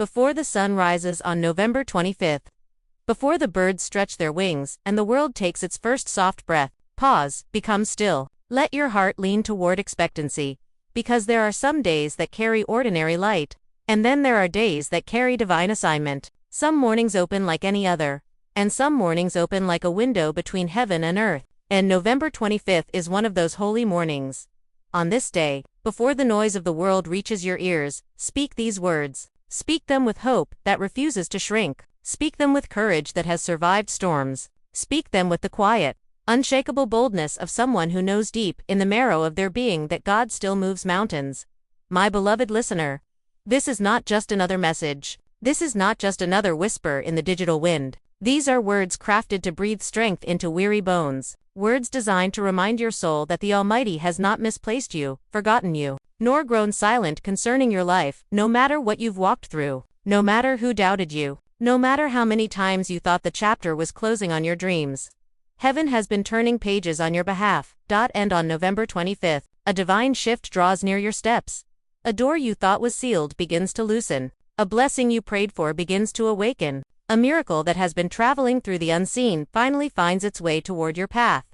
Before the sun rises on November 25th. Before the birds stretch their wings and the world takes its first soft breath, pause, become still. Let your heart lean toward expectancy, because there are some days that carry ordinary light, and then there are days that carry divine assignment. Some mornings open like any other, and some mornings open like a window between heaven and earth, and November 25th is one of those holy mornings. On this day, before the noise of the world reaches your ears, speak these words. Speak them with hope that refuses to shrink. Speak them with courage that has survived storms. Speak them with the quiet, unshakable boldness of someone who knows deep in the marrow of their being that God still moves mountains. My beloved listener, this is not just another message. This is not just another whisper in the digital wind. These are words crafted to breathe strength into weary bones. Words designed to remind your soul that the Almighty has not misplaced you, forgotten you, nor grown silent concerning your life, no matter what you've walked through, no matter who doubted you, no matter how many times you thought the chapter was closing on your dreams. Heaven has been turning pages on your behalf. And on November 25th, a divine shift draws near your steps. A door you thought was sealed begins to loosen. A blessing you prayed for begins to awaken. A miracle that has been traveling through the unseen finally finds its way toward your path.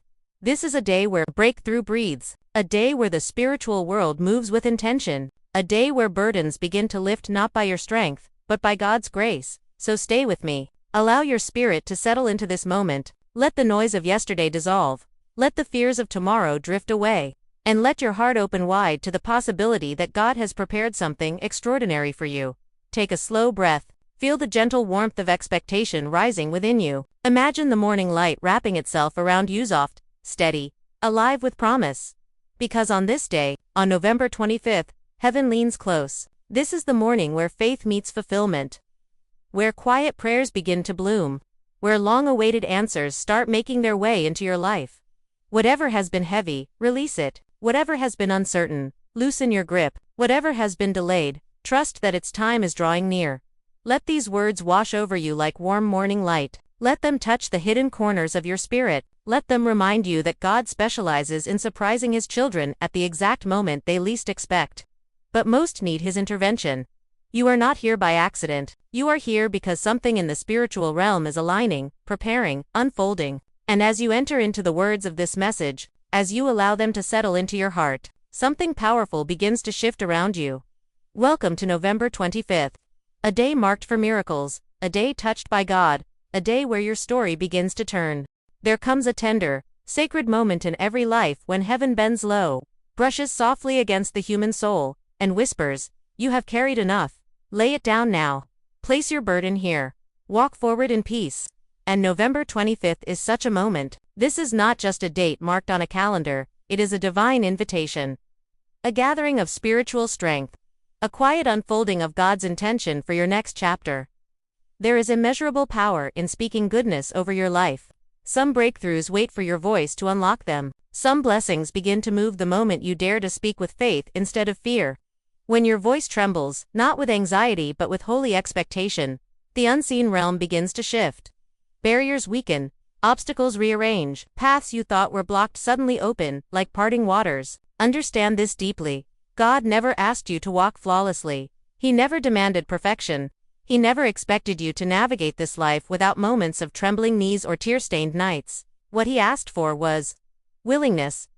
This is a day where breakthrough breathes, a day where the spiritual world moves with intention, a day where burdens begin to lift not by your strength, but by God's grace. So stay with me. Allow your spirit to settle into this moment. Let the noise of yesterday dissolve. Let the fears of tomorrow drift away. And let your heart open wide to the possibility that God has prepared something extraordinary for you. Take a slow breath. Feel the gentle warmth of expectation rising within you. Imagine the morning light wrapping itself around you, soft, steady, alive with promise. Because on this day, on November 25th, heaven leans close. This is the morning where faith meets fulfillment, where quiet prayers begin to bloom, where long-awaited answers start making their way into your life. Whatever has been heavy, release it. Whatever has been uncertain, loosen your grip. Whatever has been delayed, trust that its time is drawing near. Let these words wash over you like warm morning light. Let them touch the hidden corners of your spirit. Let them remind you that God specializes in surprising His children at the exact moment they least expect, but most need His intervention. You are not here by accident. You are here because something in the spiritual realm is aligning, preparing, unfolding. And as you enter into the words of this message, as you allow them to settle into your heart, something powerful begins to shift around you. Welcome to November 25th. A day marked for miracles, a day touched by God, a day where your story begins to turn. There comes a tender, sacred moment in every life when heaven bends low, brushes softly against the human soul, and whispers, "You have carried enough. Lay it down now. Place your burden here. Walk forward in peace." And November 25th is such a moment. This is not just a date marked on a calendar, it is a divine invitation. A gathering of spiritual strength. A quiet unfolding of God's intention for your next chapter. There is immeasurable power in speaking goodness over your life. Some breakthroughs wait for your voice to unlock them. Some blessings begin to move the moment you dare to speak with faith instead of fear. When your voice trembles, not with anxiety but with holy expectation, the unseen realm begins to shift. Barriers weaken, obstacles rearrange, paths you thought were blocked suddenly open, like parting waters. Understand this deeply. God never asked you to walk flawlessly. He never demanded perfection. He never expected you to navigate this life without moments of trembling knees or tear-stained nights. What He asked for was willingness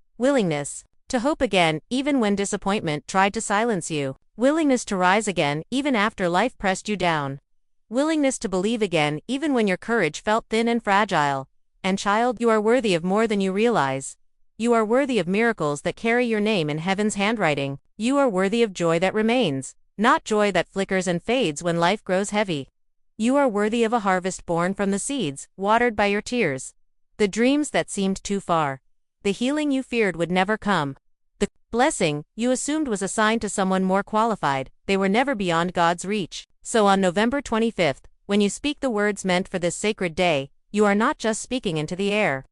to hope again even when disappointment tried to silence you. Willingness to rise again even after life pressed you down. Willingness to believe again even when your courage felt thin and fragile. And child, you are worthy of more than you realize. You are worthy of miracles that carry your name in heaven's handwriting. You are worthy of joy that remains, not joy that flickers and fades when life grows heavy. You are worthy of a harvest born from the seeds, watered by your tears. The dreams that seemed too far. The healing you feared would never come. The blessing you assumed was assigned to someone more qualified. They were never beyond God's reach. So on November 25th, when you speak the words meant for this sacred day, you are not just speaking into the air.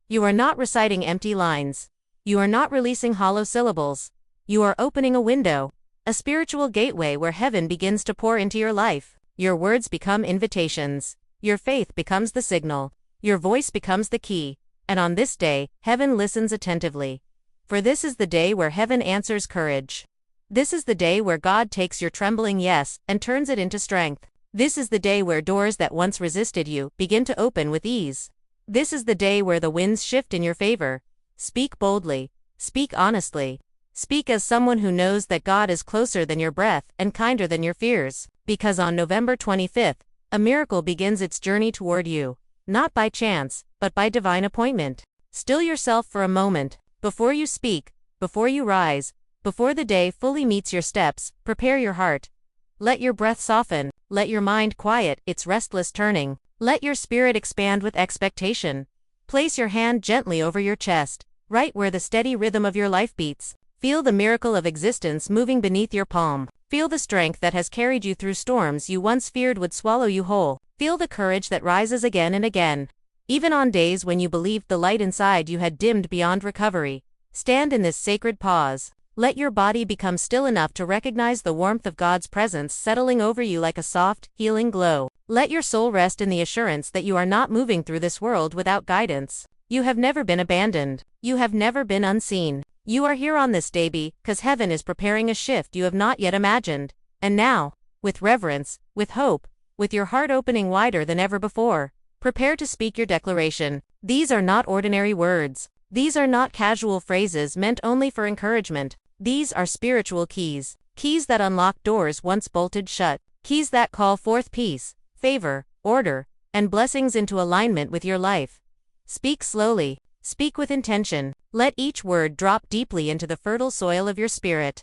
You are not reciting empty lines. You are not releasing hollow syllables. You are opening a window, a spiritual gateway where heaven begins to pour into your life. Your words become invitations. Your faith becomes the signal. Your voice becomes the key. And on this day, heaven listens attentively. For this is the day where heaven answers courage. This is the day where God takes your trembling yes and turns it into strength. This is the day where doors that once resisted you begin to open with ease. This is the day where the winds shift in your favor. Speak boldly. Speak honestly. Speak as someone who knows that God is closer than your breath and kinder than your fears. Because on November 25th, a miracle begins its journey toward you. Not by chance, but by divine appointment. Still yourself for a moment. Before you speak, before you rise, before the day fully meets your steps, prepare your heart. Let your breath soften. Let your mind quiet its restless turning. Let your spirit expand with expectation. Place your hand gently over your chest, right where the steady rhythm of your life beats. Feel the miracle of existence moving beneath your palm. Feel the strength that has carried you through storms you once feared would swallow you whole. Feel the courage that rises again and again. Even on days when you believed the light inside you had dimmed beyond recovery. Stand in this sacred pause. Let your body become still enough to recognize the warmth of God's presence settling over you like a soft, healing glow. Let your soul rest in the assurance that you are not moving through this world without guidance. You have never been abandoned. You have never been unseen. You are here on this day because heaven is preparing a shift you have not yet imagined. And now, with reverence, with hope, with your heart opening wider than ever before, prepare to speak your declaration. These are not ordinary words. These are not casual phrases meant only for encouragement. These are spiritual keys. Keys that unlock doors once bolted shut. Keys that call forth peace, favor, order, and blessings into alignment with your life. Speak slowly. Speak with intention. Let each word drop deeply into the fertile soil of your spirit.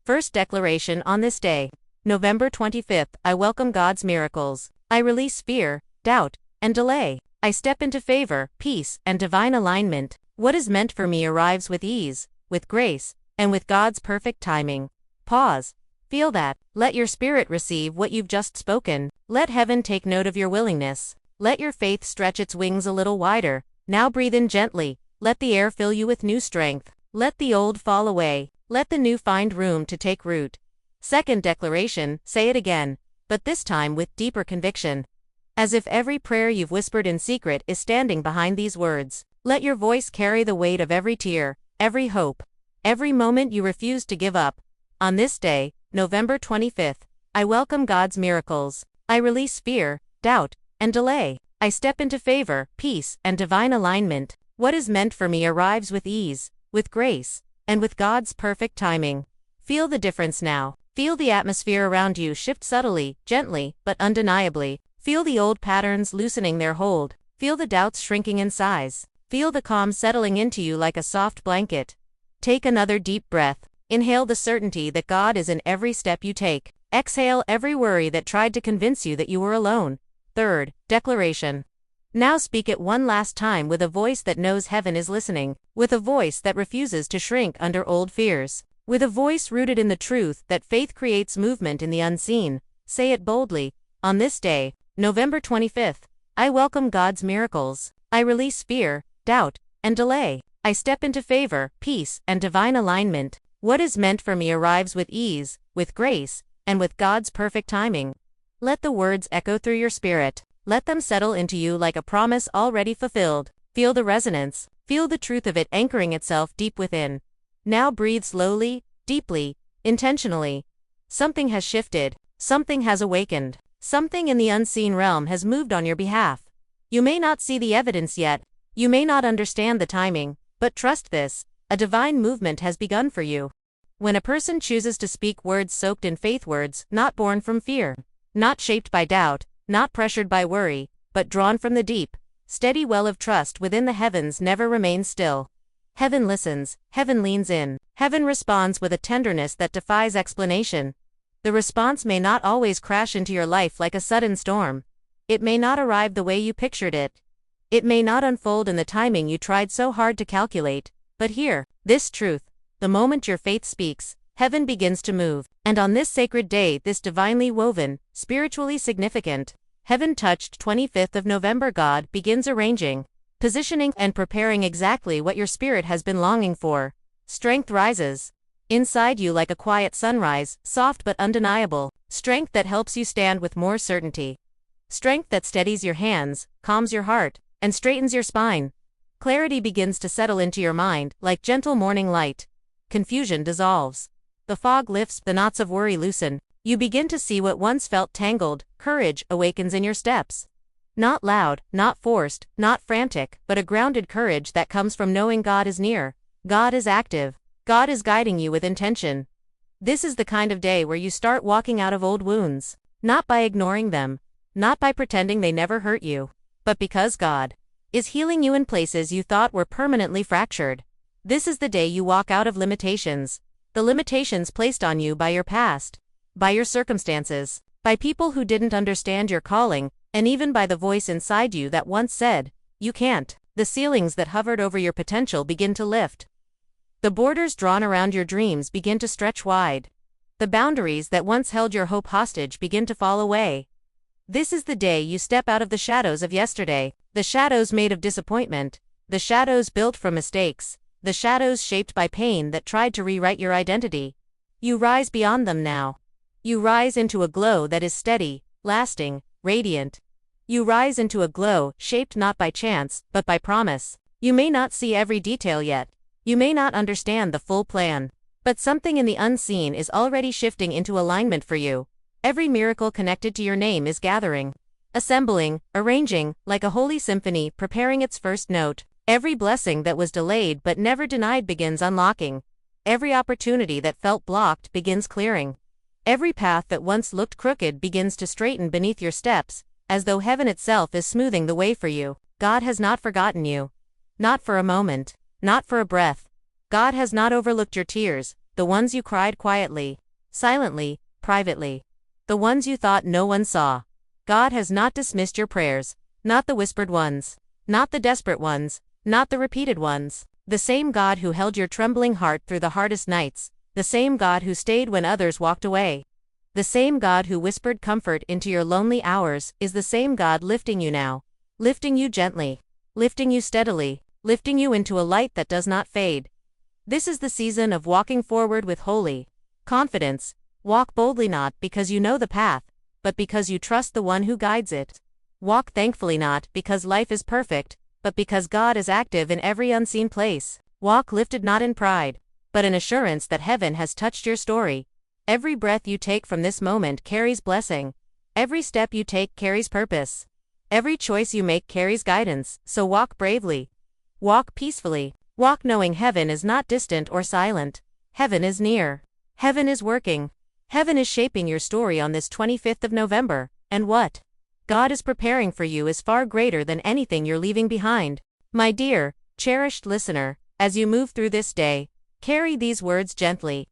First declaration on this day, November 25th. I welcome God's miracles. I release fear, doubt, and delay. I step into favor, peace, and divine alignment. What is meant for me arrives with ease, with grace, and with God's perfect timing. Pause. Feel that. Let your spirit receive what you've just spoken. Let heaven take note of your willingness. Let your faith stretch its wings a little wider. Now breathe in gently. Let the air fill you with new strength. Let the old fall away. Let the new find room to take root. Second declaration, say it again, but this time with deeper conviction. As if every prayer you've whispered in secret is standing behind these words. Let your voice carry the weight of every tear, every hope, every moment you refuse to give up. On this day, November 25th, I welcome God's miracles. I release fear, doubt, and delay. I step into favor, peace, and divine alignment. What is meant for me arrives with ease, with grace, and with God's perfect timing. Feel the difference now. Feel the atmosphere around you shift subtly, gently, but undeniably. Feel the old patterns loosening their hold. Feel the doubts shrinking in size. Feel the calm settling into you like a soft blanket. Take another deep breath. Inhale the certainty that God is in every step you take. Exhale every worry that tried to convince you that you were alone. Third declaration. Now speak it one last time with a voice that knows heaven is listening, with a voice that refuses to shrink under old fears, with a voice rooted in the truth that faith creates movement in the unseen. Say it boldly. On this day, November 25th, I welcome God's miracles. I release fear, doubt, and delay. I step into favor, peace, and divine alignment. What is meant for me arrives with ease, with grace, and with God's perfect timing. Let the words echo through your spirit. Let them settle into you like a promise already fulfilled. Feel the resonance. Feel the truth of it anchoring itself deep within. Now breathe slowly, deeply, intentionally. Something has shifted. Something has awakened. Something in the unseen realm has moved on your behalf. You may not see the evidence yet. You may not understand the timing, but trust this. A divine movement has begun for you. When a person chooses to speak words soaked in faith, words not born from fear, not shaped by doubt, not pressured by worry, but drawn from the deep, steady well of trust within, the heavens never remain still. Heaven listens, heaven leans in, heaven responds with a tenderness that defies explanation. The response may not always crash into your life like a sudden storm. It may not arrive the way you pictured it. It may not unfold in the timing you tried so hard to calculate. But hear this truth. The moment your faith speaks, heaven begins to move. And on this sacred day, this divinely woven, spiritually significant, heaven-touched 25th of November, God begins arranging, positioning, and preparing exactly what your spirit has been longing for. Strength rises inside you like a quiet sunrise, soft but undeniable. Strength that helps you stand with more certainty. Strength that steadies your hands, calms your heart, and straightens your spine. Clarity begins to settle into your mind like gentle morning light. Confusion dissolves. the fog lifts, the knots of worry loosen. You begin to see what once felt tangled. Courage awakens in your steps. Not loud, not forced, not frantic, but a grounded courage that comes from knowing God is near. God is active. God is guiding you with intention. This is the kind of day where you start walking out of old wounds. Not by ignoring them. Not by pretending they never hurt you. But because God is healing you in places you thought were permanently fractured. This is the day you walk out of limitations. The limitations placed on you by your past. By your circumstances. By people who didn't understand your calling, and even by the voice inside you that once said, "You can't." The ceilings that hovered over your potential begin to lift. The borders drawn around your dreams begin to stretch wide. The boundaries that once held your hope hostage begin to fall away. This is the day you step out of the shadows of yesterday, the shadows made of disappointment, the shadows built from mistakes, the shadows shaped by pain that tried to rewrite your identity. You rise beyond them now. You rise into a glow that is steady, lasting, radiant. You rise into a glow shaped not by chance, but by promise. You may not see every detail yet. You may not understand the full plan. But something in the unseen is already shifting into alignment for you. Every miracle connected to your name is gathering, assembling, arranging, like a holy symphony preparing its first note. Every blessing that was delayed but never denied begins unlocking. Every opportunity that felt blocked begins clearing. Every path that once looked crooked begins to straighten beneath your steps, as though heaven itself is smoothing the way for you. God has not forgotten you. Not for a moment. Not for a breath. God has not overlooked your tears, the ones you cried quietly, silently, privately. The ones you thought no one saw. God has not dismissed your prayers, not the whispered ones, not the desperate ones, not the repeated ones. The same God who held your trembling heart through the hardest nights, the same God who stayed when others walked away, the same God who whispered comfort into your lonely hours, is the same God lifting you now, lifting you gently, lifting you steadily, lifting you into a light that does not fade. This is the season of walking forward with holy confidence. Walk boldly not because you know the path, but because you trust the one who guides it. Walk thankfully not because life is perfect, but because God is active in every unseen place. Walk lifted not in pride, but in assurance that heaven has touched your story. Every breath you take from this moment carries blessing. Every step you take carries purpose. Every choice you make carries guidance, so walk bravely. Walk peacefully. Walk knowing heaven is not distant or silent. Heaven is near. Heaven is working. Heaven is shaping your story on this 25th of November, and what God is preparing for you is far greater than anything you're leaving behind. My dear, cherished listener, as you move through this day, carry these words gently.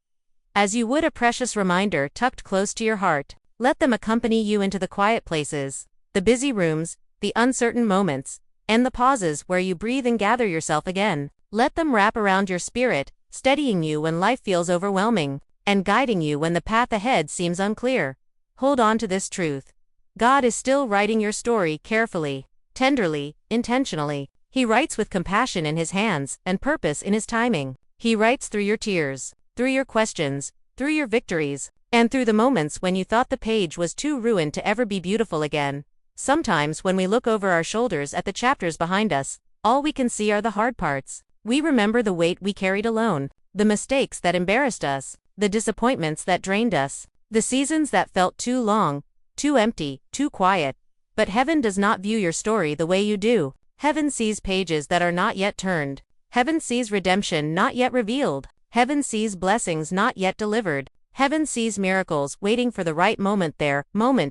As you would a precious reminder tucked close to your heart, let them accompany you into the quiet places, the busy rooms, the uncertain moments, and the pauses where you breathe and gather yourself again. Let them wrap around your spirit, steadying you when life feels overwhelming, and guiding you when the path ahead seems unclear. Hold on to this truth. God is still writing your story carefully, tenderly, intentionally. He writes with compassion in His hands and purpose in His timing. He writes through your tears, through your questions, through your victories, and through the moments when you thought the page was too ruined to ever be beautiful again. Sometimes when we look over our shoulders at the chapters behind us, all we can see are the hard parts. We remember the weight we carried alone, the mistakes that embarrassed us, the disappointments that drained us, the seasons that felt too long, too empty, too quiet. But heaven does not view your story the way you do. Heaven sees pages that are not yet turned. Heaven sees redemption not yet revealed. Heaven sees blessings not yet delivered. Heaven sees miracles waiting for the right moment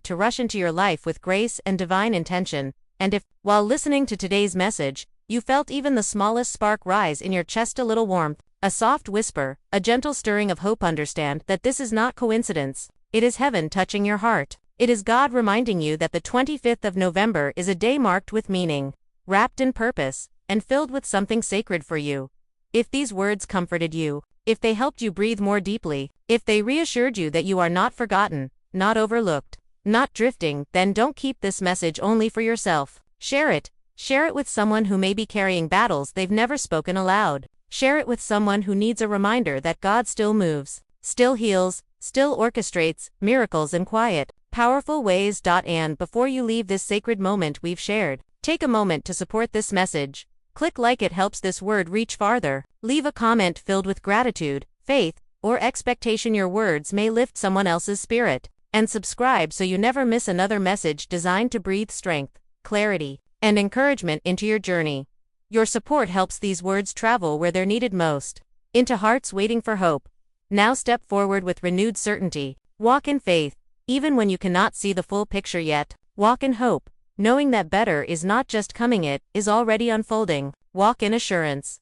to rush into your life with grace and divine intention. And if, while listening to today's message, you felt even the smallest spark rise in your chest, a little warmth, a soft whisper, a gentle stirring of hope, understand that this is not coincidence. It is heaven touching your heart. It is God reminding you that the 25th of November is a day marked with meaning, wrapped in purpose, and filled with something sacred for you. If these words comforted you, if they helped you breathe more deeply, if they reassured you that you are not forgotten, not overlooked, not drifting, then don't keep this message only for yourself. Share it. Share it with someone who may be carrying battles they've never spoken aloud. Share it with someone who needs a reminder that God still moves, still heals, still orchestrates miracles in quiet, powerful ways. And before you leave this sacred moment we've shared, take a moment to support this message. Click like, it helps this word reach farther. Leave a comment filled with gratitude, faith, or expectation. Your words may lift someone else's spirit. And subscribe so you never miss another message designed to breathe strength, clarity, and encouragement into your journey. Your support helps these words travel where they're needed most, into hearts waiting for hope. Now step forward with renewed certainty. Walk in faith, even when you cannot see the full picture yet. Walk in hope, knowing that better is not just coming, it is already unfolding. Walk in assurance,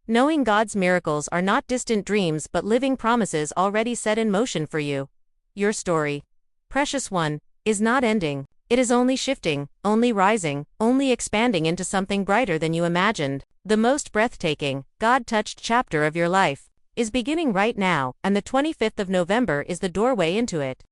knowing God's miracles are not distant dreams but living promises already set in motion for you. Your story, precious one, is not ending. It is only shifting, only rising, only expanding into something brighter than you imagined. The most breathtaking, God-touched chapter of your life is beginning right now, and the 25th of November is the doorway into it.